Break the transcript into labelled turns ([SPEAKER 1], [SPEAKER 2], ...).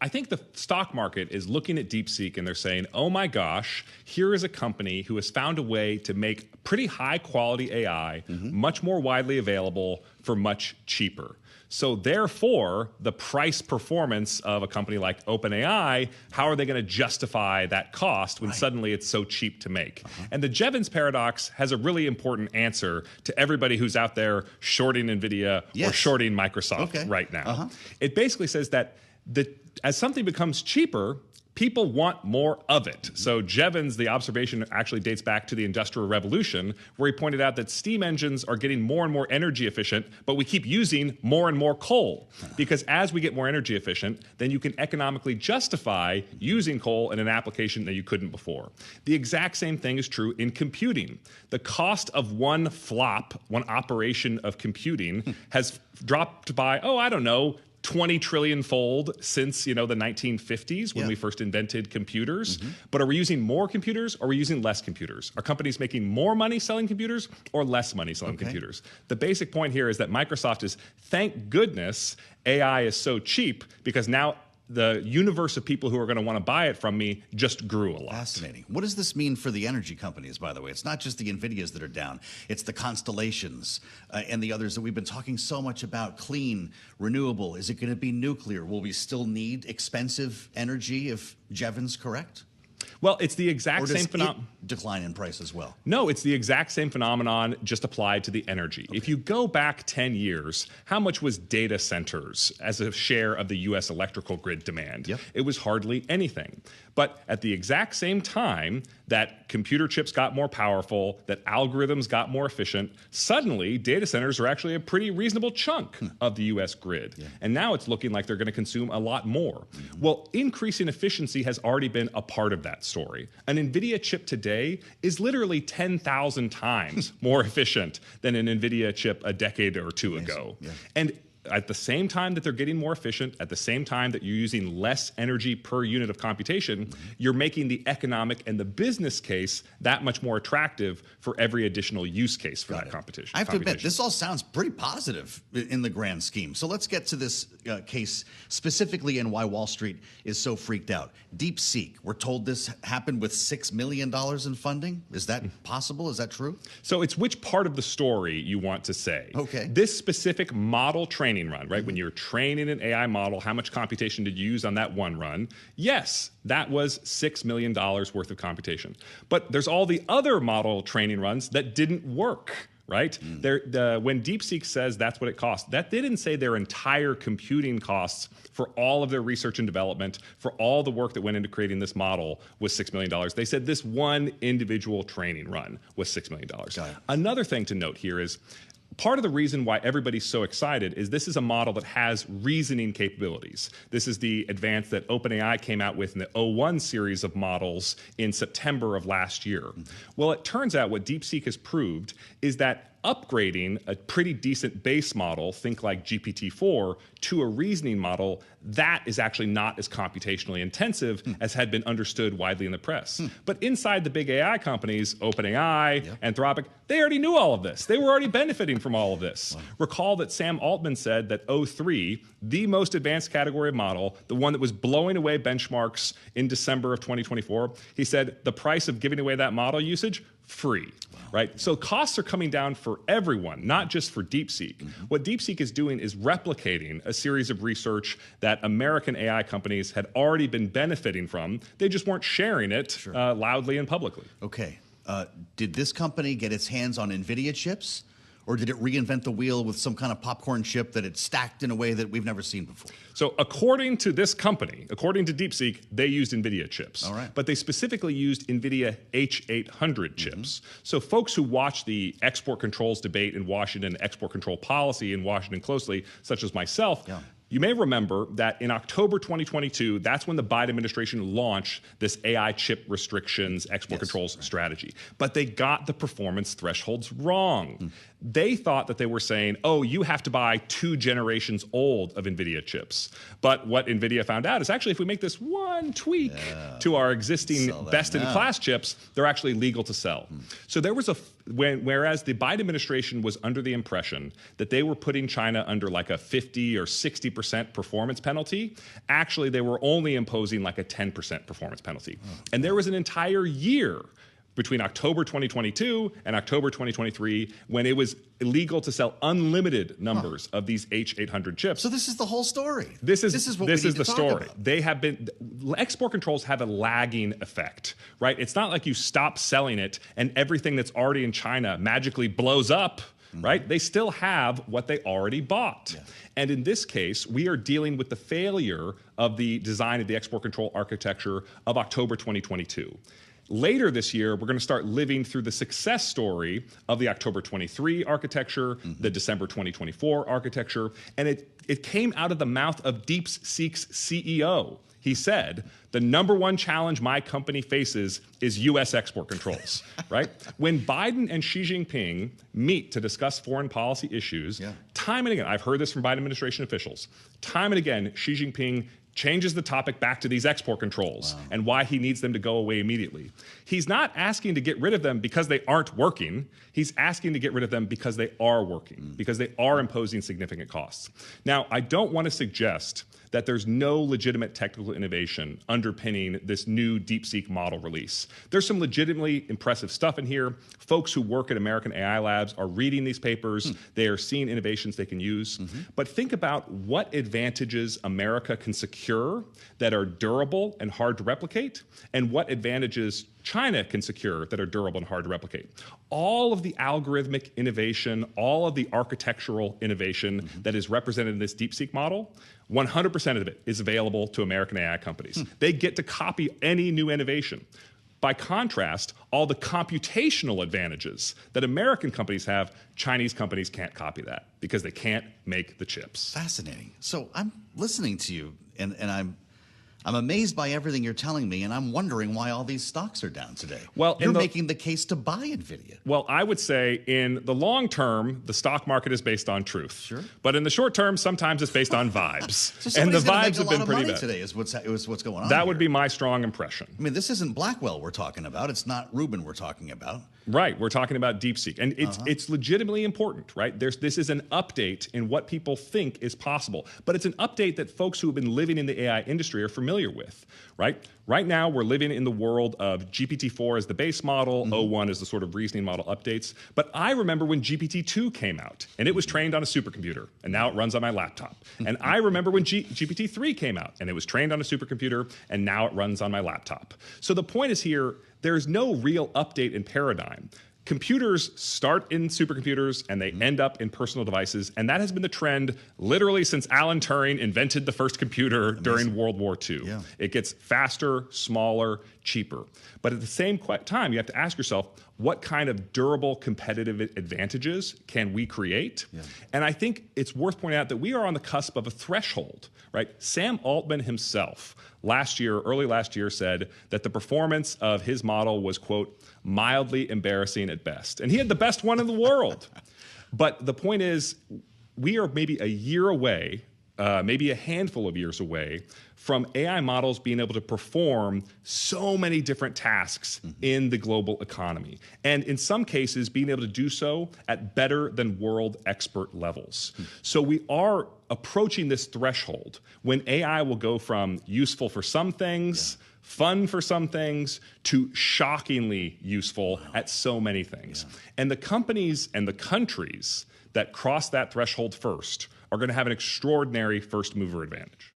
[SPEAKER 1] I think the stock market is looking at DeepSeek and they're saying, oh my gosh, here is a company who has found a way to make pretty high quality AI much more widely available for much cheaper. So therefore, the price performance of a company like OpenAI, how are they going to justify that cost when suddenly it's so cheap to make? And the Jevons paradox has a really important answer to everybody who's out there shorting Nvidia or shorting Microsoft right now. It basically says that as something becomes cheaper, people want more of it. So Jevons, the observation actually dates back to the Industrial Revolution, where he pointed out that steam engines are getting more and more energy efficient, but we keep using more and more coal. Because as we get more energy efficient, then you can economically justify using coal in an application that you couldn't before. The exact same thing is true in computing. The cost of one flop, one operation of computing, has dropped by, oh, I don't know, 20 trillion fold since, the 1950s when we first invented computers. But are we using more computers or are we using less computers? Are companies making more money selling computers or less money selling computers? The basic point here is that Microsoft is, thank goodness AI is so cheap, because now the universe of people who are going to want to buy it from me just grew a lot.
[SPEAKER 2] Fascinating. What does this mean for the energy companies, by the way? It's not just the Nvidias that are down. It's the Constellations and the others that we've been talking so much about. Clean, renewable. Is it going to be nuclear? Will we still need expensive energy if Jevons correct?
[SPEAKER 1] Well, it's the exact same phenomenon.
[SPEAKER 2] Decline in price as well?
[SPEAKER 1] No, it's the exact same phenomenon, just applied to the energy. If you go back 10 years, how much was data centers as a share of the U.S. electrical grid demand? It was hardly anything. But at the exact same time that computer chips got more powerful, that algorithms got more efficient, suddenly data centers are actually a pretty reasonable chunk of the U.S. grid. And now it's looking like they're going to consume a lot more. Well, increasing efficiency has already been a part of that story. An Nvidia chip today is literally 10,000 times more efficient than an Nvidia chip a decade or two ago. And at the same time that they're getting more efficient, at the same time that you're using less energy per unit of computation, you're making the economic and the business case that much more attractive for every additional use case for that competition.
[SPEAKER 2] I have to admit, this all sounds pretty positive in the grand scheme. So let's get to this case specifically and why Wall Street is so freaked out. DeepSeek, we're told this happened with $6 million in funding. Is that possible? Is that true?
[SPEAKER 1] So it's which part of the story you want to say. This specific model training run, right? When you're training an AI model, how much computation did you use on that one run? Yes, that was $6 million worth of computation. But there's all the other model training runs that didn't work, right? When DeepSeek says that's what it cost, that they didn't say their entire computing costs for all of their research and development, for all the work that went into creating this model was $6 million. They said this one individual training run was $6 million. Another thing to note here is, part of the reason why everybody's so excited is this is a model that has reasoning capabilities. This is the advance that OpenAI came out with in the O1 series of models in September of last year. Well, it turns out what DeepSeek has proved is that upgrading a pretty decent base model, think like GPT-4, to a reasoning model, that is actually not as computationally intensive as had been understood widely in the press. But inside the big AI companies, OpenAI, Anthropic, they already knew all of this. They were already benefiting from all of this. Recall that Sam Altman said that O3, the most advanced category of model, the one that was blowing away benchmarks in December of 2024, he said the price of giving away that model usage, free. Right? So costs are coming down for everyone, not just for DeepSeek. What DeepSeek is doing is replicating a series of research that American AI companies had already been benefiting from. They just weren't sharing it loudly and publicly.
[SPEAKER 2] Okay. Did this company get its hands on Nvidia chips? Or did it reinvent the wheel with some kind of popcorn chip that it stacked in a way that we've never seen before?
[SPEAKER 1] So according to this company, according to DeepSeek, they used NVIDIA chips. But they specifically used NVIDIA H800 chips. So folks who watch the export controls debate in Washington, export control policy in Washington closely, such as myself, you may remember that in October 2022, that's when the Biden administration launched this AI chip restrictions, export controls strategy. But they got the performance thresholds wrong. They thought that they were saying, oh, you have to buy 2 generations old of NVIDIA chips. But what NVIDIA found out is actually if we make this one tweak to our existing best-in-class chips, they're actually legal to sell. So there was whereas the Biden administration was under the impression that they were putting China under like a 50 or 60% performance penalty, actually they were only imposing like a 10% performance penalty. And there was an entire year between October 2022 and October 2023 when it was illegal to sell unlimited numbers of these H800 chips.
[SPEAKER 2] So this is the whole story.
[SPEAKER 1] This is
[SPEAKER 2] the
[SPEAKER 1] story. They have been, export controls have a lagging effect, right? It's not like you stop selling it and everything that's already in China magically blows up. Right? They still have what they already bought. Yeah. And in this case, we are dealing with the failure of the design of the export control architecture of October 2022. Later this year, we're going to start living through the success story of the October 23 architecture, the December 2024 architecture, and it came out of the mouth of DeepSeek's CEO. He said, the #1 challenge my company faces is U.S. export controls, right? When Biden and Xi Jinping meet to discuss foreign policy issues, time and again, I've heard this from Biden administration officials, time and again, Xi Jinping changes the topic back to these export controls and why he needs them to go away immediately. He's not asking to get rid of them because they aren't working. He's asking to get rid of them because they are working, because they are imposing significant costs. Now, I don't want to suggest that there's no legitimate technical innovation underpinning this new DeepSeek model release. There's some legitimately impressive stuff in here. Folks who work at American AI Labs are reading these papers. They are seeing innovations they can use. But think about what advantages America can secure that are durable and hard to replicate, and what advantages China can secure that are durable and hard to replicate. All of the algorithmic innovation, all of the architectural innovation that is represented in this DeepSeek model, 100% of it is available to American AI companies. They get to copy any new innovation. By contrast, all the computational advantages that American companies have, Chinese companies can't copy that because they can't make the chips.
[SPEAKER 2] Fascinating. So I'm listening to you, and I'm amazed by everything you're telling me, and I'm wondering why all these stocks are down today. Well, you're making the case to buy Nvidia.
[SPEAKER 1] Well, I would say in the long term, the stock market is based on truth.
[SPEAKER 2] Sure.
[SPEAKER 1] But in the short term, sometimes it's based on vibes.
[SPEAKER 2] So and the vibes have been pretty bad today. Is what's going on.
[SPEAKER 1] That would be my strong impression.
[SPEAKER 2] I mean, this isn't Blackwell we're talking about. It's not Rubin we're talking about.
[SPEAKER 1] Right. We're talking about DeepSeek, and it's legitimately important, right? This is an update in what people think is possible, but it's an update that folks who have been living in the AI industry are familiar with, right? Right now, we're living in the world of GPT-4 as the base model, O1 as the sort of reasoning model updates. But I remember when GPT-2 came out, and it was trained on a supercomputer, and now it runs on my laptop. And I remember when GPT-3 came out, and it was trained on a supercomputer, and now it runs on my laptop. So the point is here, there's no real update in paradigm. Computers start in supercomputers and they end up in personal devices, and that has been the trend literally since Alan Turing invented the first computer during World War II. Yeah. It gets faster, smaller, cheaper. But at the same time, you have to ask yourself, what kind of durable competitive advantages can we create? Yeah. And I think it's worth pointing out that we are on the cusp of a threshold, right? Sam Altman himself early last year said that the performance of his model was, quote, mildly embarrassing at best. And he had the best one in the world. But the point is, we are maybe a year away, maybe a handful of years away from AI models being able to perform so many different tasks in the global economy. And in some cases, being able to do so at better than world expert levels. So we are approaching this threshold when AI will go from useful for some things, fun for some things, to shockingly useful at so many things. And the companies and the countries that cross that threshold first are going to have an extraordinary first mover advantage.